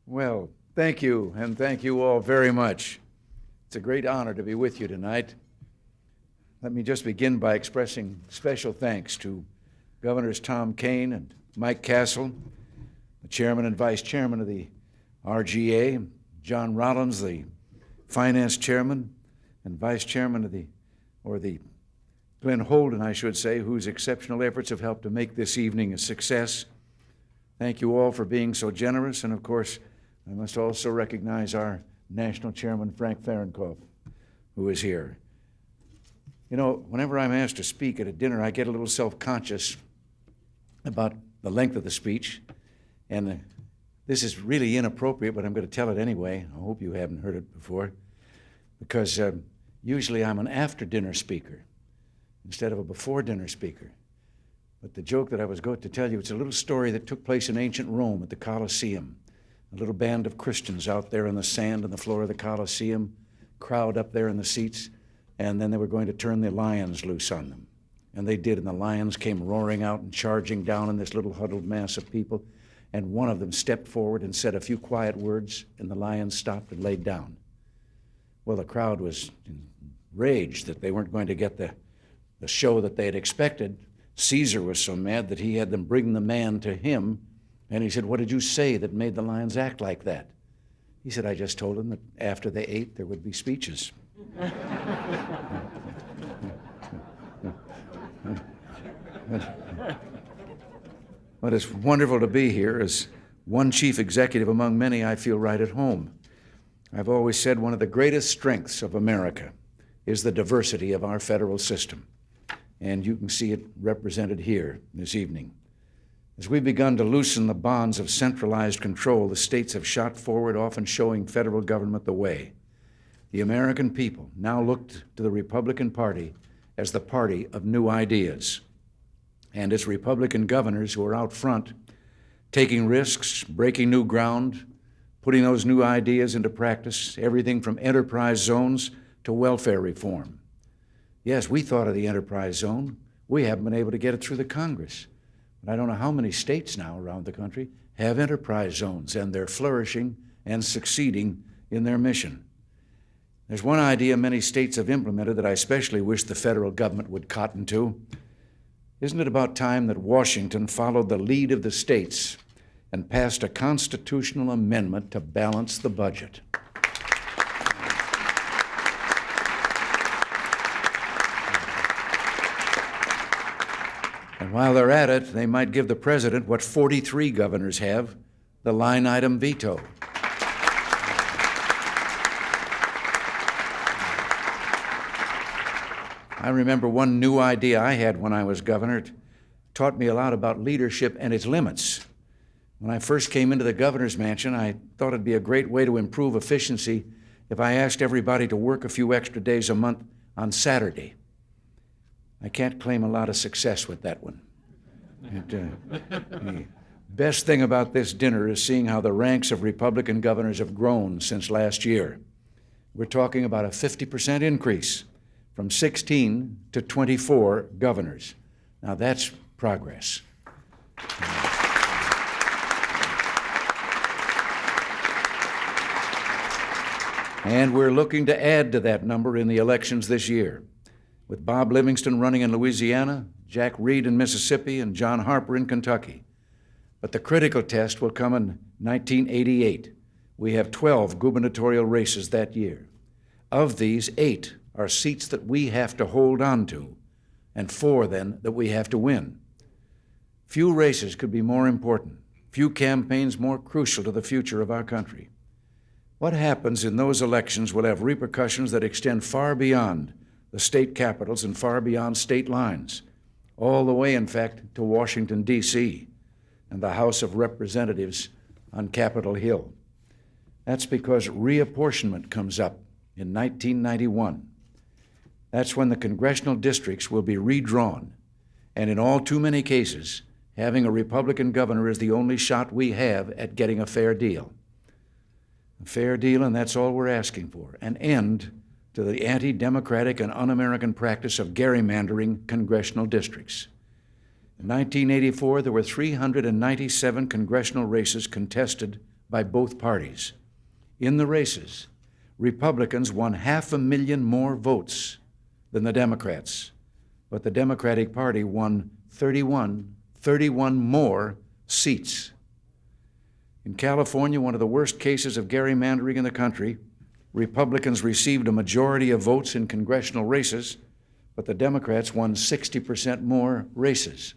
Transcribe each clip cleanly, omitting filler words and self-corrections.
Well, thank you, and thank you all very much. It's a great honor to be with you tonight. Let me just begin by expressing special thanks to Governors Tom Kean and Mike Castle, the chairman and vice chairman of the RGA, John Rollins, the finance chairman and vice chairman of the Glenn Holden, I should say, whose exceptional efforts have helped to make this evening a success. Thank you all for being so generous, and of course, I must also recognize our national chairman, Frank Fahrenkopf, who is here. You know, whenever I'm asked to speak at a dinner, I get a little self-conscious about the length of the speech, and this is really inappropriate, but I'm going to tell it anyway. I hope you haven't heard it before, because usually I'm an after-dinner speaker instead of a before-dinner speaker. But the joke that I was going to tell you, it's a little story that took place in ancient Rome at the Colosseum. A little band of Christians out there in the sand on the floor of the Colosseum, crowd up there in the seats, and then they were going to turn the lions loose on them. And they did, and the lions came roaring out and charging down on this little huddled mass of people, and one of them stepped forward and said a few quiet words, and the lions stopped and laid down. Well, the crowd was enraged that they weren't going to get the show that they had expected. Caesar was so mad that he had them bring the man to him, and he said, "What did you say that made the lions act like that?" He said, "I just told them that after they ate, there would be speeches." But it's wonderful to be here. As one chief executive among many, I feel right at home. I've always said one of the greatest strengths of America is the diversity of our federal system. And you can see it represented here this evening. As we've begun to loosen the bonds of centralized control, the states have shot forward, often showing federal government the way. The American people now look to the Republican Party as the party of new ideas. And it's Republican governors who are out front, taking risks, breaking new ground, putting those new ideas into practice, everything from enterprise zones to welfare reform. Yes, we thought of the enterprise zone. We haven't been able to get it through the Congress. But I don't know how many states now around the country have enterprise zones, and they're flourishing and succeeding in their mission. There's one idea many states have implemented that I especially wish the federal government would cotton to. Isn't it about time that Washington followed the lead of the states and passed a constitutional amendment to balance the budget? And while they're at it, they might give the president what 43 governors have, the line item veto. I remember one new idea I had when I was governor. It taught me a lot about leadership and its limits. When I first came into the governor's mansion, I thought it'd be a great way to improve efficiency if I asked everybody to work a few extra days a month on Saturday. I can't claim a lot of success with that one. The best thing about this dinner is seeing how the ranks of Republican governors have grown since last year. We're talking about a 50% increase from 16 to 24 governors. Now that's progress. And we're looking to add to that number in the elections this year, with Bob Livingston running in Louisiana, Jack Reed in Mississippi, and John Harper in Kentucky. But the critical test will come in 1988. We have 12 gubernatorial races that year. Of these, 8 are seats that we have to hold on to, and 4 then that we have to win. Few races could be more important, few campaigns more crucial to the future of our country. What happens in those elections will have repercussions that extend far beyond the state capitals and far beyond state lines, all the way, in fact, to Washington, D.C., and the House of Representatives on Capitol Hill. That's because reapportionment comes up in 1991. That's when the congressional districts will be redrawn, and in all too many cases, having a Republican governor is the only shot we have at getting a fair deal. A fair deal, and that's all we're asking for, an end to the anti-democratic and un-American practice of gerrymandering congressional districts. In 1984, there were 397 congressional races contested by both parties. In the races, Republicans won 500,000 more votes than the Democrats, but the Democratic Party won 31 more seats. In California, one of the worst cases of gerrymandering in the country, Republicans received a majority of votes in congressional races, but the Democrats won 60% more races.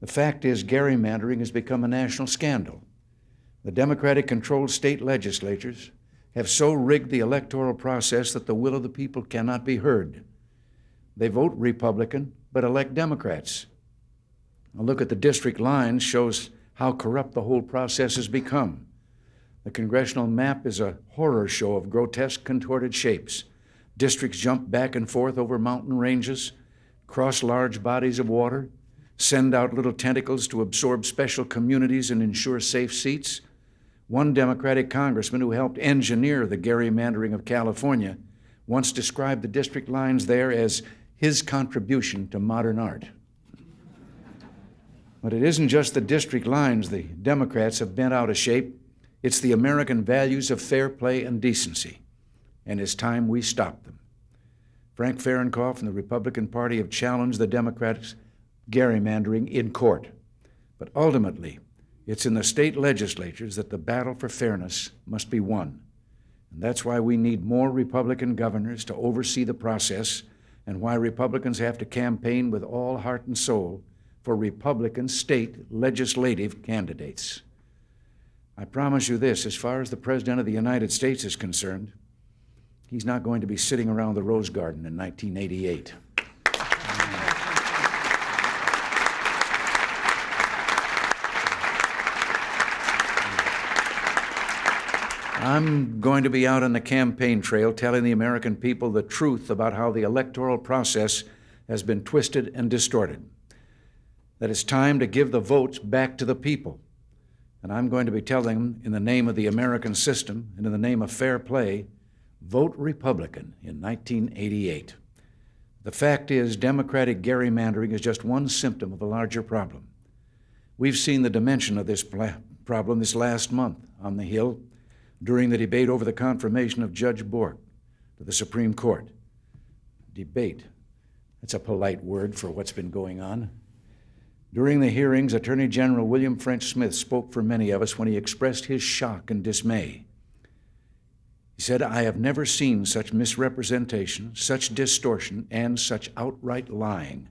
The fact is, gerrymandering has become a national scandal. The Democratic-controlled state legislatures have so rigged the electoral process that the will of the people cannot be heard. They vote Republican, but elect Democrats. A look at the district lines shows how corrupt the whole process has become. The congressional map is a horror show of grotesque, contorted shapes. Districts jump back and forth over mountain ranges, cross large bodies of water, send out little tentacles to absorb special communities and ensure safe seats. One Democratic congressman who helped engineer the gerrymandering of California once described the district lines there as his contribution to modern art. But it isn't just the district lines the Democrats have bent out of shape. It's the American values of fair play and decency, and it's time we stop them. Frank Fahrenkopf and the Republican Party have challenged the Democrats' gerrymandering in court, but ultimately, it's in the state legislatures that the battle for fairness must be won. And that's why we need more Republican governors to oversee the process, and why Republicans have to campaign with all heart and soul for Republican state legislative candidates. I promise you this, as far as the President of the United States is concerned, he's not going to be sitting around the Rose Garden in 1988. I'm going to be out on the campaign trail telling the American people the truth about how the electoral process has been twisted and distorted. That it's time to give the votes back to the people. And I'm going to be telling them, in the name of the American system and in the name of fair play, vote Republican in 1988. The fact is, Democratic gerrymandering is just one symptom of a larger problem. We've seen the dimension of this problem this last month on the Hill during the debate over the confirmation of Judge Bork to the Supreme Court. Debate. That's a polite word for what's been going on. During the hearings, Attorney General William French Smith spoke for many of us when he expressed his shock and dismay. He said, "I have never seen such misrepresentation, such distortion, and such outright lying.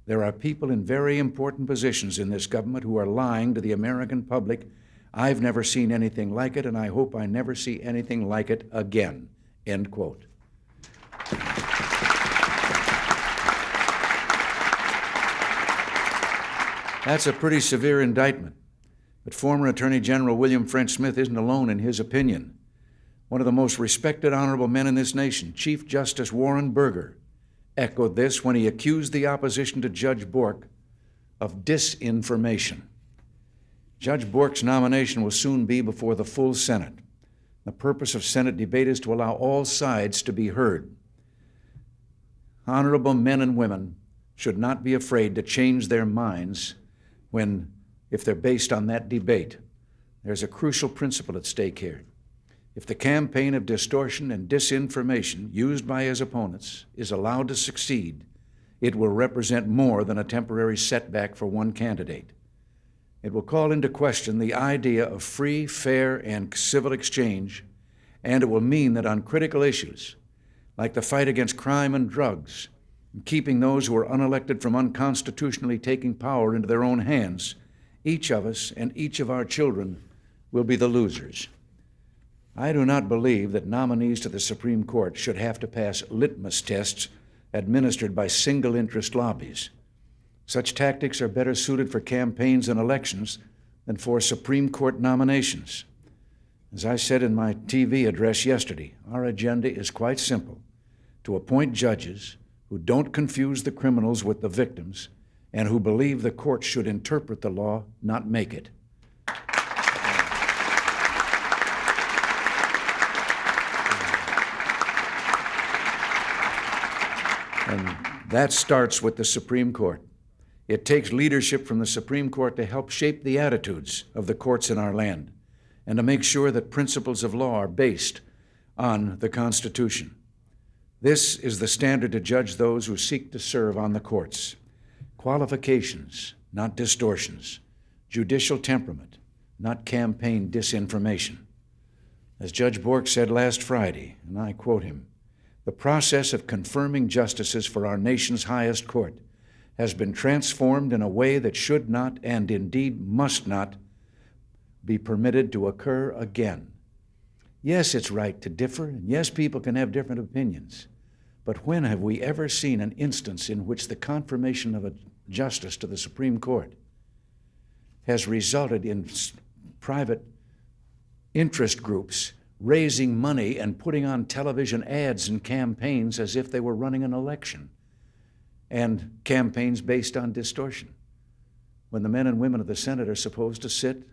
There are people in very important positions in this government who are lying to the American public. I've never seen anything like it, and I hope I never see anything like it again." End quote. That's a pretty severe indictment. But former Attorney General William French Smith isn't alone in his opinion. One of the most respected honorable men in this nation, Chief Justice Warren Burger, echoed this when he accused the opposition to Judge Bork of disinformation. Judge Bork's nomination will soon be before the full Senate. The purpose of Senate debate is to allow all sides to be heard. Honorable men and women should not be afraid to change their minds if they're based on that debate. There's a crucial principle at stake here. If the campaign of distortion and disinformation used by his opponents is allowed to succeed, it will represent more than a temporary setback for one candidate. It will call into question the idea of free, fair, and civil exchange, and it will mean that on critical issues, like the fight against crime and drugs, and keeping those who are unelected from unconstitutionally taking power into their own hands, each of us and each of our children will be the losers. I do not believe that nominees to the Supreme Court should have to pass litmus tests administered by single-interest lobbies. Such tactics are better suited for campaigns and elections than for Supreme Court nominations. As I said in my TV address yesterday, our agenda is quite simple: to appoint judges who don't confuse the criminals with the victims and who believe the courts should interpret the law, not make it. And that starts with the Supreme Court. It takes leadership from the Supreme Court to help shape the attitudes of the courts in our land and to make sure that principles of law are based on the Constitution. This is the standard to judge those who seek to serve on the courts. Qualifications, not distortions. Judicial temperament, not campaign disinformation. As Judge Bork said last Friday, and I quote him, "The process of confirming justices for our nation's highest court has been transformed in a way that should not and indeed must not be permitted to occur again." Yes, it's right to differ, and yes, people can have different opinions. But when have we ever seen an instance in which the confirmation of a justice to the Supreme Court has resulted in private interest groups raising money and putting on television ads and campaigns as if they were running an election, and campaigns based on distortion, when the men and women of the Senate are supposed to sit,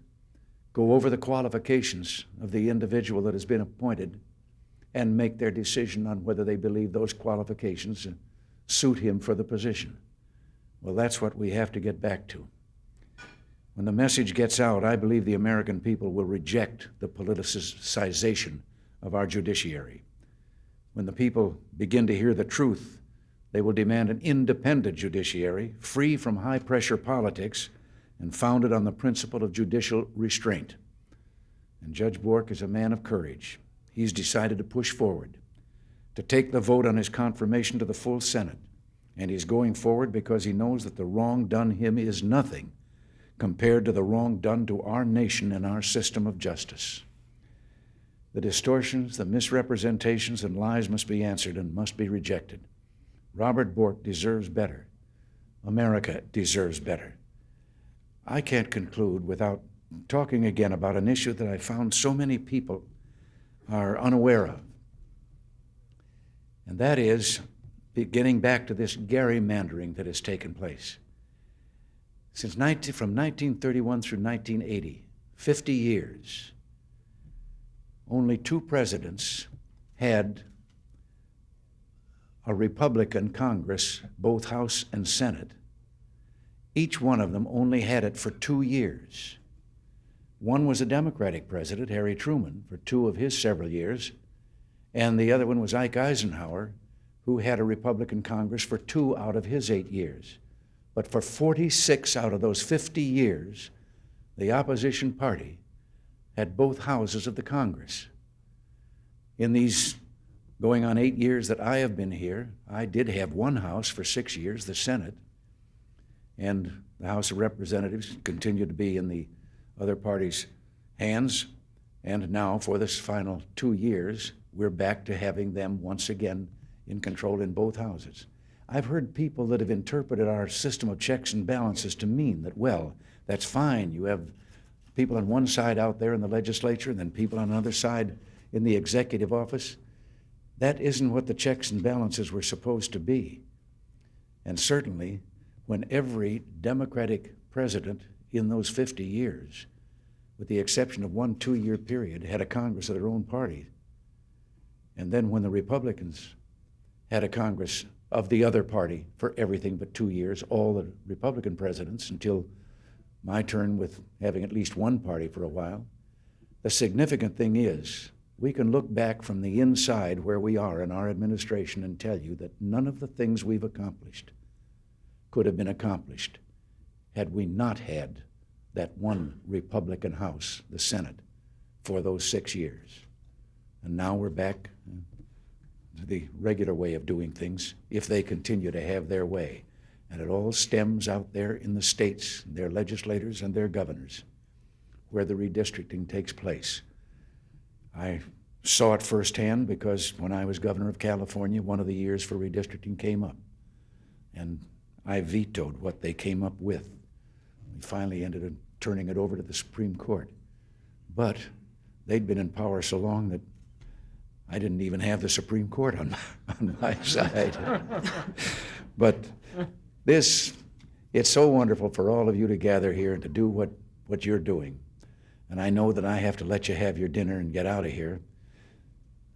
go over the qualifications of the individual that has been appointed, and make their decision on whether they believe those qualifications suit him for the position. Well, that's what we have to get back to. When the message gets out, I believe the American people will reject the politicization of our judiciary. When the people begin to hear the truth, they will demand an independent judiciary, free from high-pressure politics, and founded on the principle of judicial restraint. And Judge Bork is a man of courage. He's decided to push forward, to take the vote on his confirmation to the full Senate. And he's going forward because he knows that the wrong done him is nothing compared to the wrong done to our nation and our system of justice. The distortions, the misrepresentations, and lies must be answered and must be rejected. Robert Bork deserves better. America deserves better. I can't conclude without talking again about an issue that I found so many people are unaware of. And that is getting back to this gerrymandering that has taken place. From 1931 through 1980, 50 years, only 2 presidents had a Republican Congress, both House and Senate. Each one of them only had it for 2 years. One was a Democratic president, Harry Truman, for 2 of his several years, and the other one was Ike Eisenhower, who had a Republican Congress for 2 out of his 8 years. But for 46 out of those 50 years, the opposition party had both houses of the Congress. In these going on 8 years that I have been here, I did have one house for 6 years, the Senate, and the House of Representatives continued to be in the other party's hands. And now, for this final 2 years, we're back to having them once again in control in both houses. I've heard people that have interpreted our system of checks and balances to mean that, well, that's fine. You have people on one side out there in the legislature and then people on another side in the executive office. That isn't what the checks and balances were supposed to be. And certainly, when every Democratic president in those 50 years, with the exception of one 2-year period, had a Congress of their own party, and then when the Republicans had a Congress of the other party for everything but 2 years, all the Republican presidents until my turn with having at least one party for a while. The significant thing is, we can look back from the inside where we are in our administration and tell you that none of the things we've accomplished could have been accomplished had we not had that one Republican House, the Senate, for those 6 years. And now we're back to the regular way of doing things if they continue to have their way. And it all stems out there in the states, their legislators and their governors, where the redistricting takes place. I saw it firsthand because when I was governor of California, one of the years for redistricting came up. And I vetoed what they came up with. We finally ended up turning it over to the Supreme Court. But they'd been in power so long that I didn't even have the Supreme Court on my side. But it's so wonderful for all of you to gather here and to do what you're doing. And I know that I have to let you have your dinner and get out of here.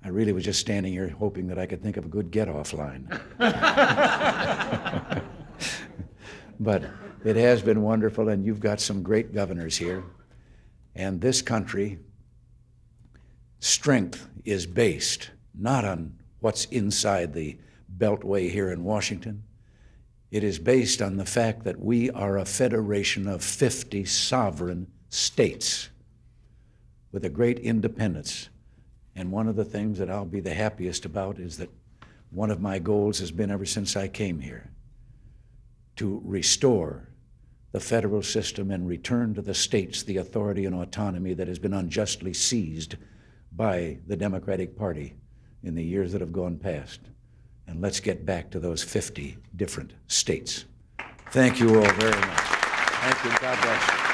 I really was just standing here hoping that I could think of a good get-off line. But It has been wonderful, and you've got some great governors here. And this country, strength is based not on what's inside the Beltway here in Washington. It is based on the fact that we are a federation of 50 sovereign states with a great independence. And one of the things that I'll be the happiest about is that one of my goals has been ever since I came here to restore the federal system and return to the states the authority and autonomy that has been unjustly seized by the Democratic Party in the years that have gone past. And let's get back to those 50 different states. Thank you all very much. Thank you. God bless you.